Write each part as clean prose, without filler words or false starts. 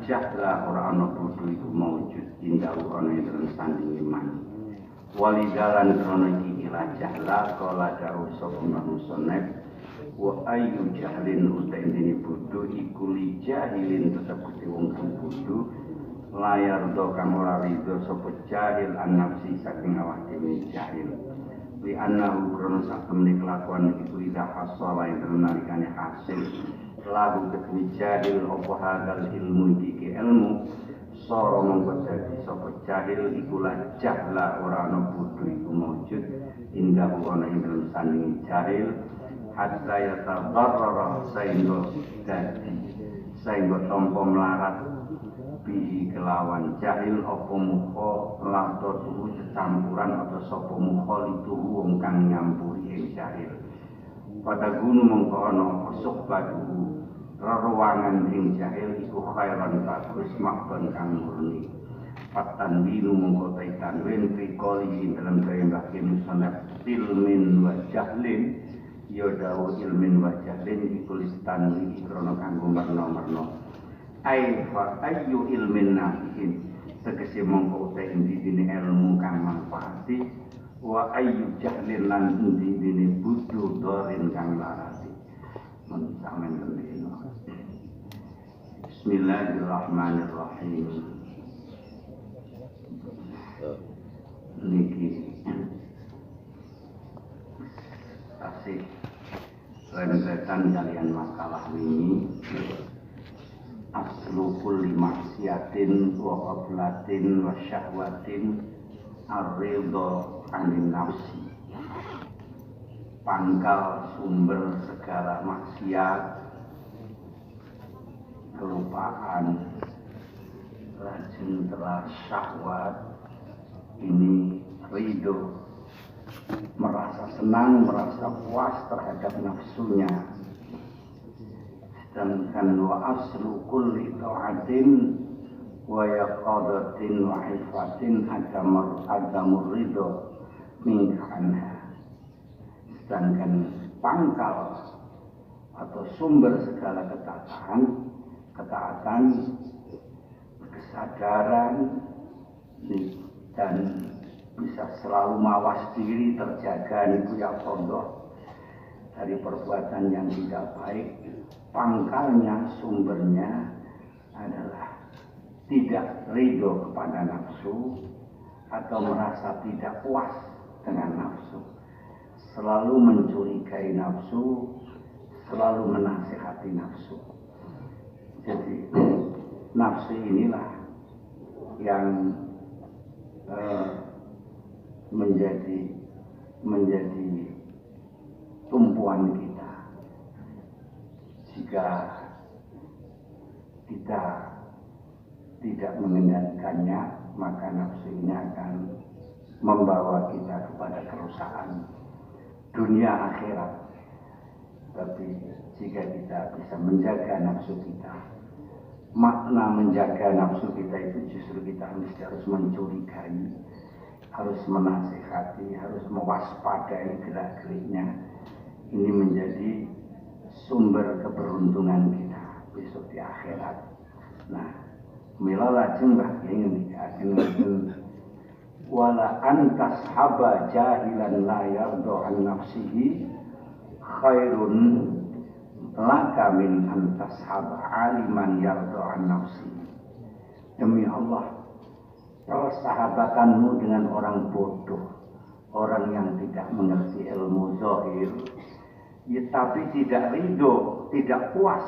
Jahlah ora ana bodho iku maujud indah ana ing dalem sanding iman. Walidalan krono iki jahlah kala dawuh sapa musannaf wa ayyu jahlin utaine bodho iku li jahilin tetep kuwi wong kang bodho layar do kang ora rido sapa jahil an nafsi saking awak dhewe jahil. Wi annahu krono sak temne kelakuan iku ida hasala ing nalikane hasil lagu ketui jahil apa hadal ilmu iki ilmu soro mongko dadi sapa jahil ikulah jahla ora ana bodho iku maujud indah ana ing dalem sanding jahil hatta yatabarrara sehingga tampa melarat bi kelawan jahil apa muka lato tuhu campuran atau sapa muka itu wong kang nyampuri ing jahil pada gunung mongko ana apa subbatuhu ruangan ing jahil iku khairan bagus makban kang murni patan binu mongko taitan wen prikoli ing dalam kaya musannaf ilmin wa jahlin ya dawu ilmin wa jahlin iku listan iki krana kanggo marna-marna ai fa ayyu ilmin nafiin tegese mongko uta indine ilmu kang manfaati wa ayyu jahlin lan indine butuh dorin kang larati men sampeyan tendino. Bismillahirrahmanirrahim. Niki asik rentetan kalian makalah ini aslu kulli maksiatin wa qablatin wa syahwatin ar-ridha 'anil nafsi. Pangkal sumber segala maksiat, kelupaan, rajin telah syahwat, ini ridho, merasa senang, merasa puas terhadap nafsunya. Sedangkan wa aslu kulli ta'atin wa yaqadatin wa ifatin adamur ridho minka anha. Sedangkan pangkal atau sumber segala ketaatan, kesadaran, dan bisa selalu mawas diri, terjaga niku ya pondok dari perbuatan yang tidak baik. Pangkalnya, sumbernya adalah tidak ridho kepada nafsu atau merasa tidak puas dengan nafsu, selalu mencurigai nafsu, selalu menasihati nafsu. Jadi nafsu inilah yang menjadi tumpuan kita. Jika kita tidak mengendalikannya, maka nafsu ini akan membawa kita kepada kerusakan dunia akhirat. Tapi jika kita bisa menjaga nafsu kita, makna menjaga nafsu kita itu justru kita harus mencurigai, harus menasihati, harus mewaspadai gerak-geriknya. Ini menjadi sumber keberuntungan kita besok di akhirat. Nah, mila lajeng Mbah Kiai ngendikaken wala antas haba jahilan la yardo an nafsihi khairun laka min antas haba aliman yardo an nafsihi. Demi Allah, persahabatanmu dengan orang bodoh, orang yang tidak mengerti ilmu zahir, ya, tapi tidak ridho, tidak puas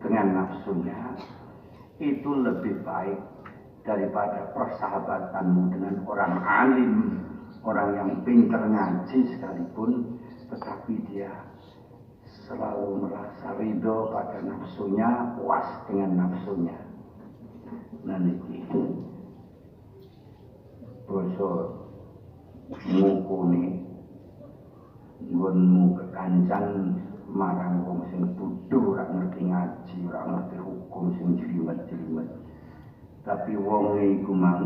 dengan nafsunya, itu lebih baik daripada persahabatanmu dengan orang alim, orang yang pintar ngaji sekalipun, tetapi dia selalu merasa ridho pada nafsunya, puas dengan nafsunya. Nah niki basa ngukune nggonmu kekancan marang wong sing bodho, ora ngerti ngaji, ora ngerti hukum, sing jelimet-jelimet. Tapi wong iku mang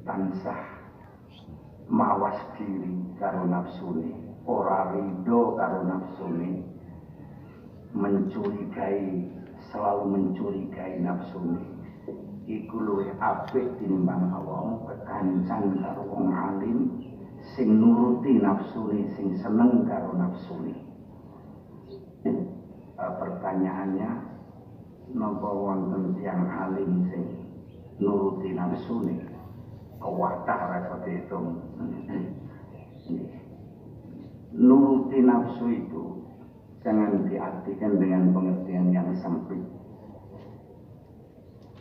tansah mawas diri karo nafsune, ora ridho karo nafsune, mencurigai, selalu mencurigai nafsune. Iku luwih apik tinimbang wong kekancan karo wong alim sing nuruti nafsune, sing seneng karo nafsune. Pertanyaannya, napa wonten tiyang alim sing nuruti nafsune? Kewatah rasa dihitung. Nuruti nafsu itu jangan diartikan dengan pengertian yang sempit.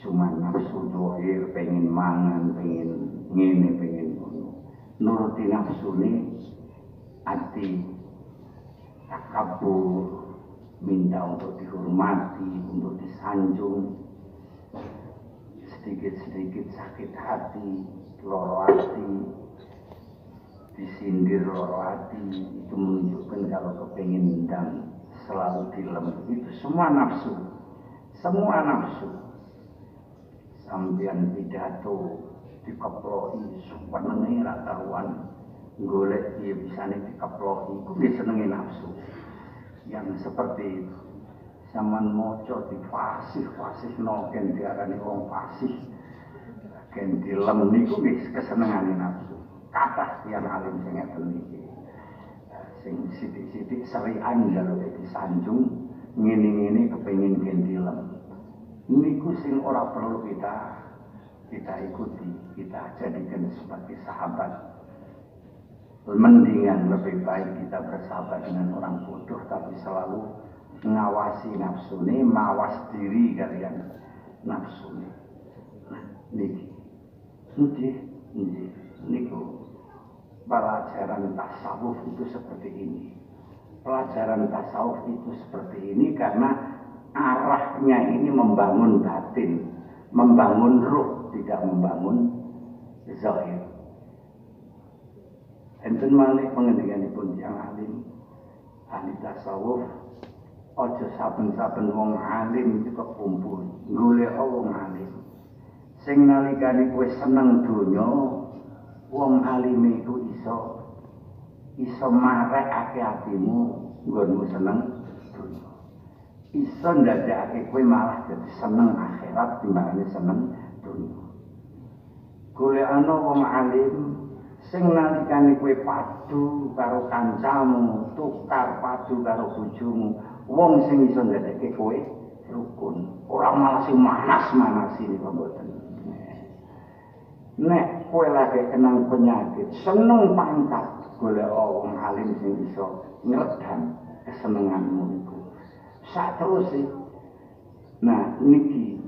Cuma nafsu dohir, pengen mangan, pengen ngene, pengen ngono. Nuruti nafsu ini arti takabur, minta untuk dihormati, untuk disanjung, sedikit-sedikit sakit hati, loro hati, disindir loro hati, itu menunjukkan kalau kepengen dan selalu dilem. Itu semua nafsu, semua nafsu. Sampeyan pidato dikeploi, senenge ra karuan, golek piye bisane dikeploi, kuwi senenge nafsu. Yang seperti itu, zaman maca difasih-fasih no ken diarani wong fasih, ken dilem niku wis kesenengane nafsu. Kathah tiyang alim sing ngeten iki, sing sithik-sithik serian njaluk disanjung, ngene-ngene kepengin ken dilem. Niku sing ora perlu kita ikuti, kita jadikan sebagai sahabat. Mendingan lebih baik kita bersahabat dengan orang bodoh, tapi selalu ngawasi nafsune, mawas diri kalian nafsune. Nah, niki, niku pelajaran tasawuf itu seperti ini. Pelajaran tasawuf itu seperti ini karena arahnya ini membangun batin, membangun ruh, tidak membangun zahir. Enten malih pengendikanipun tiyang alim, ahli tasawuf, aja saben-saben wong alim iki kekumpul, golek wong alim. Sing nalikane kowe seneng donya, wong alim iku iso marekake atimu nggonmu seneng donya. Iso ndadekake kowe malah dadi seneng akhirat timbangane seneng dunya. golekana wong alim sing nalikane kowe padu karo kancamu, tukar padu karo bojomu, wong sing iso ndadekke kowe rukun. Ora malah sing manas-manasi niku mboten. Nek kowe lagi kenang penyakit, seneng pangkat golek wong alim sing iso ngredam kesenenganmu niku. Saterusé. Nah, niki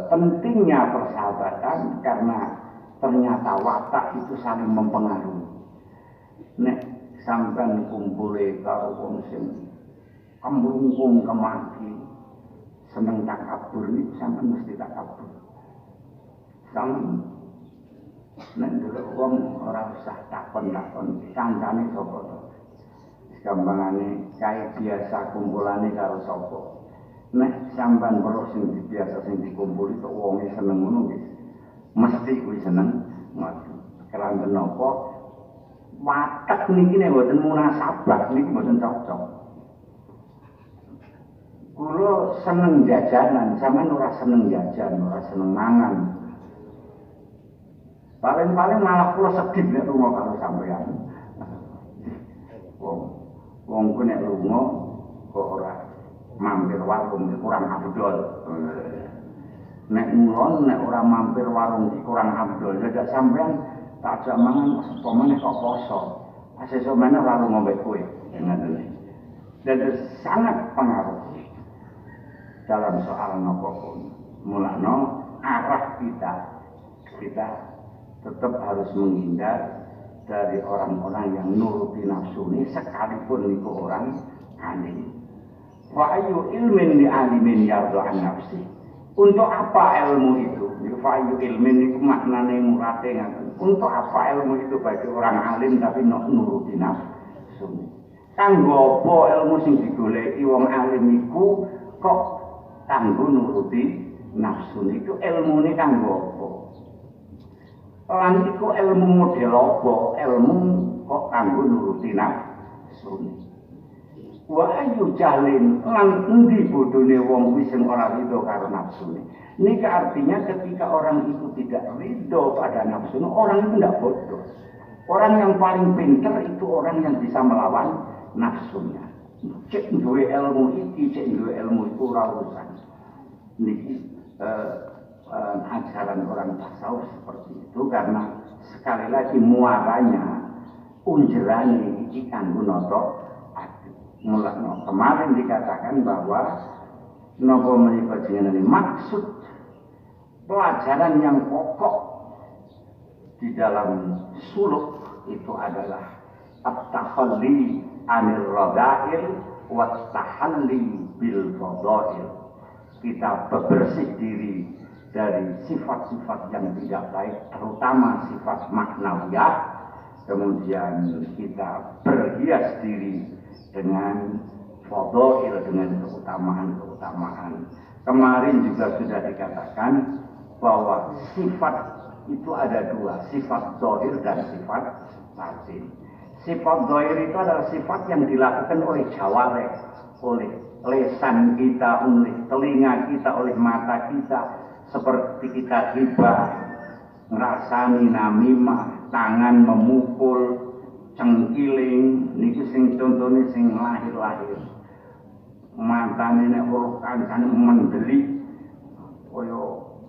pentingnya persahabatan karena ternyata watak itu saling mempengaruhi. Nek sampean kumpule karo wong sing kemrungkung kemaki, seneng takabur niku sampean mesti takabur. Sampeyan nek ndelok wong ora usah takon-takon kancane sapa to. Gampangane kae biasa kumpulane karo sapa. Nek sampean weruh sing biasa sing dikumpuli kok wonge seneng ngono wis mesti kuwi seneng ngoten. Keranten napa? Watak niki nek mboten munasabah niki mboten cocok. Kula seneng jajanan, sampean ora seneng jajan, ora seneng mangan. Paling-paling malah kula sedih nek lunga karo sampean. Wong ku nek lunga kok ora mampir warung kurang abdol. Nek ngulon nek ora mampir warung kurang abdol. Dadak sampean tak ajak mangan apa meneh kok poso. Sesuk meneh ora lunga mbek kowe. Ngoten. Dan sangat pengaruh dalam soal napa pun. Mulane arah kita tetap harus menghindar dari orang-orang yang nuruti nafsu ini sekalipun itu orang alim. Wa ayu ilmin li alimin yardu an nafsi. Untuk apa ilmu itu? Fa ayu ilmin itu maknane murate ngaten. Untuk apa ilmu itu bagi orang alim tapi nuruti nafsu? Kanggo apa ilmu sing digoleki wong alim iku kok kanggo nuruti nafsu niku ilmune kanggo apa? Lan iku ilmu model apa? Ilmu kok kanggo nuruti nafsu. Wa ayu jalin lan endi bodone wong kuwi sing ora rido karo nafsune. Niki artinya ketika orang itu tidak rido pada nafsunya, orang itu tidak bodoh. Orang yang paling pintar itu orang yang bisa melawan nafsunya. Cek duwe ilmu iki, cek duwe ilmu iku ora urusan. Niki ajaran orang tasawuf seperti itu karena sekali lagi muaranya unjerane iki kanggo nata ati. Mulane kemarin dikatakan bahwa napa menika jenenge maksud pelajaran yang pokok di dalam suluk itu adalah at-takhalli anil rada'il wa at-tahalli bil fadail. Kita bebersih diri dari sifat-sifat yang tidak baik, terutama sifat maknawiyah. Kemudian kita berhias diri dengan fadail, dengan keutamaan-keutamaan. Kemarin juga sudah dikatakan bahwa sifat itu ada dua, sifat zahir dan sifat batin. Sifat zahir itu adalah sifat yang dilakukan oleh jawareh, oleh lesan kita, oleh telinga kita, oleh mata kita, seperti kita ghibah, ngrasani namimah, tangan memukul, cengkiling, niku sing contone sing lahir-lahir. Matane nek weruh kancane mendelik kaya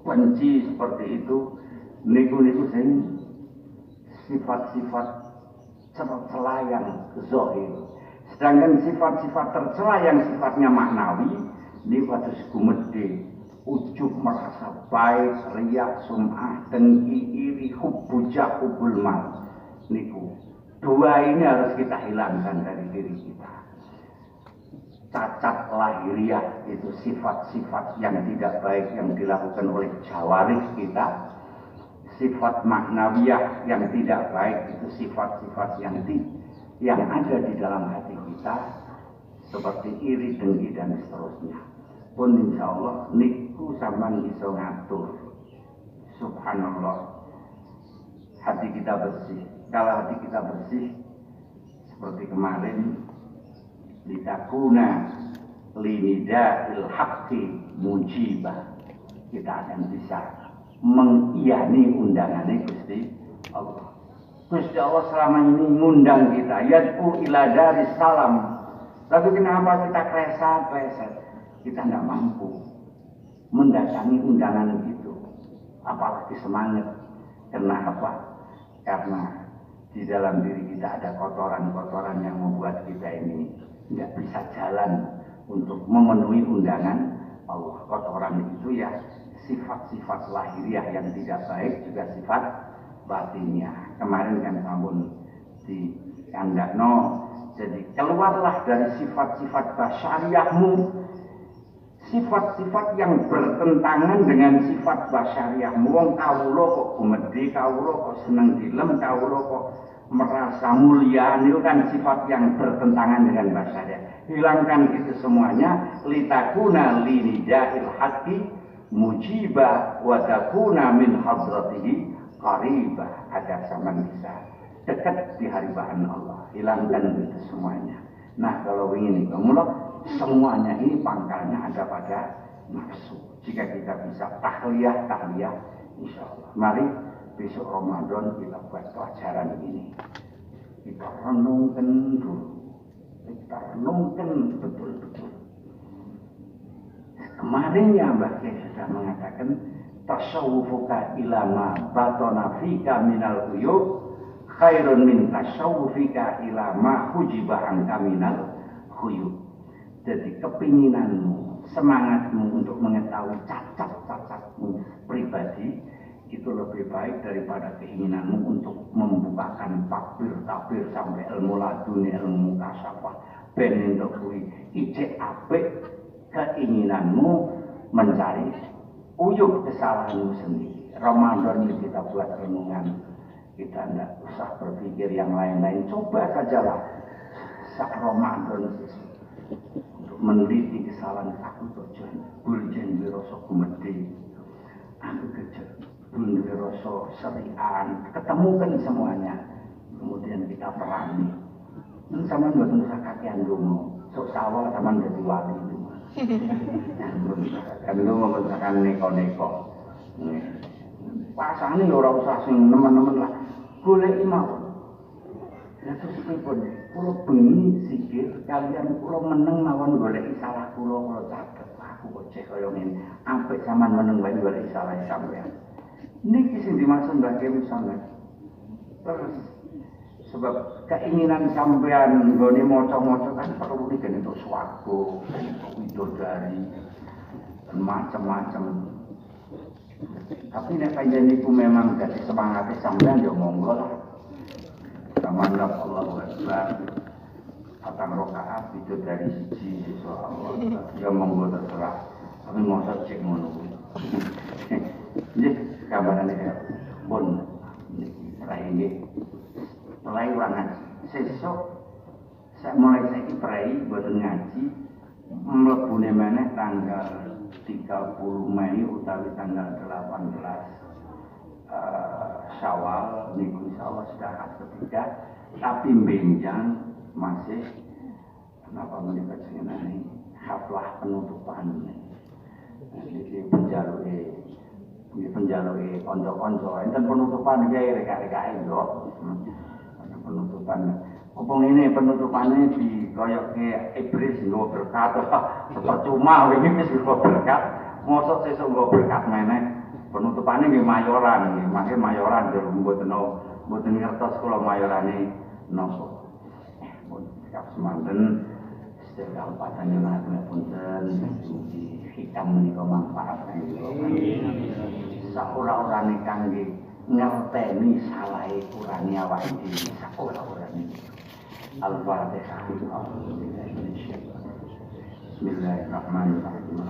benci seperti itu, niku sing sifat-sifat tercela yang zahir. Sedangkan sifat-sifat tercela yang sifatnya maknawi niku kados gumedhe, ujub, merasa baik, riya, sum'ah, dengki, iri, hubbujah, hubbul mal. Niku dua ini harus kita hilangkan dari diri kita. Cacat lahiriah itu sifat-sifat yang tidak baik yang dilakukan oleh jawarih kita. Sifat maknawiyah yang tidak baik itu sifat-sifat yang ada di dalam hati kita, seperti iri, dengki dan seterusnya. Pun insya Allah niku sampean iso ngatur. Subhanallah, hati kita bersih. Kalau hati kita bersih seperti kemarin, litakuna linida'il haqqi mujibah, kita akan bisa mengiyani undangannya Gusti Allah. Gusti Allah selama ini ngundang kita, yad'u ila daris salam. Tapi kenapa kita kleset? Kita nggak mampu mendatangi undangan itu, apalagi semangat. Kenapa? Karena di dalam diri kita ada kotoran-kotoran yang membuat kita ini nggak bisa jalan untuk memenuhi undangan Allah. Kotoran itu ya sifat-sifat lahiriah yang tidak baik, juga sifat batinnya. Kemarin kan sampun di kandakno, jadi keluarlah dari sifat-sifat basyariahmu, sifat-sifat yang bertentangan dengan sifat basyariahmu. Wong kawula kok gumedhe, kawula kok seneng dilem, kawula kok merasa mulia, itu kan sifat yang bertentangan dengan basyariah. Hilangkan itu semuanya, litakuna linidahil haqqi mujibah wa takuna min hadratihi qaribah, agar zaman bisa dekat di haribahan Allah. Hilangkan itu semuanya. Nah, kalau ingin mulai semuanya ini pangkalnya ada pada nafsu. Jika kita bisa tahliyah, insya Allah. Mari besok Ramadan kita buat pelajaran ini. Kita renungkan dulu. Kita renungkan betul-betul. Kemarin ya Mbak Kiai sudah mengatakan tasawwufuka ila ma batana fika minal uyub khairun min tasawwufika ila ma hujiba anka minal khuyub. Jadi kepinginanmu, semangatmu untuk mengetahui cacat-cacatmu pribadi itu lebih baik daripada keinginanmu untuk membukakan takbir sampai ilmu laduni, ilmu mukasyafah. Ben untuk kuwi ijek apik keinginanmu mencari uyub kesalahanmu sendiri. Ramadan ini kita buat renungan. Kita tidak usah berpikir yang lain-lain. Coba sajalah sak Ramadan untuk meneliti kesalahan aku tujuan. Buljen wirasa gumedhe. Aku kecil. Buljen wirasa serian. Ketemukan semuanya. Kemudian kita perangi. Ini sama buat nusa kakean dulu. Sok sawah sama jadi wali itu. Kan lu membentakkan neko-neko. Pasane ora usah sing nemen-nemen lah. Golek mawon. Ya terus pripun? Kula bengi sikil kalian kula meneng mawon golek salah kula catet. Aku kok cek kaya ngene. Apik sampean meneng wae golek salah sampean. Niki sing dimaksud Mbak Dewi sangat. Terus sebab keinginan sampean nggone maca-maca kan perlu digene untuk swarga, widodari, macam-macam. Tapi nek panjenengan memang dadi semangate sampean ya monggo lah. Samanap Allahu Akbar. Patang rakaat itu dari siji insyaallah. Ya monggo terserah. Tapi mosok cek ngono kuwi. Nggih, kabarane ya. Pun niki raine. Mulai urang ngaji. Sesuk saya mulai saiki prei boten ngaji. Mlebune meneh tanggal 30 Mei utawi tanggal 18 Syawal niku insyaallah sedekah ketiga, tapi benjang masih kenapa menika jenenge haflah penutupan. Iki penjaluke kanca-kanca enten penutupan iki rek-rekake yo. Penutupan apa ngene penutupane di koyoke iblis nggo berkat percuma wingi wis nggo berkat mosok sesuk nggo berkat meneh penutupane nggih mayoran nggih mangke mayoran yo mboten ngertos kula mayorane napa pun sikap semanten sedaya panjenengan punten mugi hikam menika manfaat kangge saora-orane kangge ngerteni salahe kurang awake dhewe saora-orane. Al-Fatihah. Bismillahirrahmanirrahim.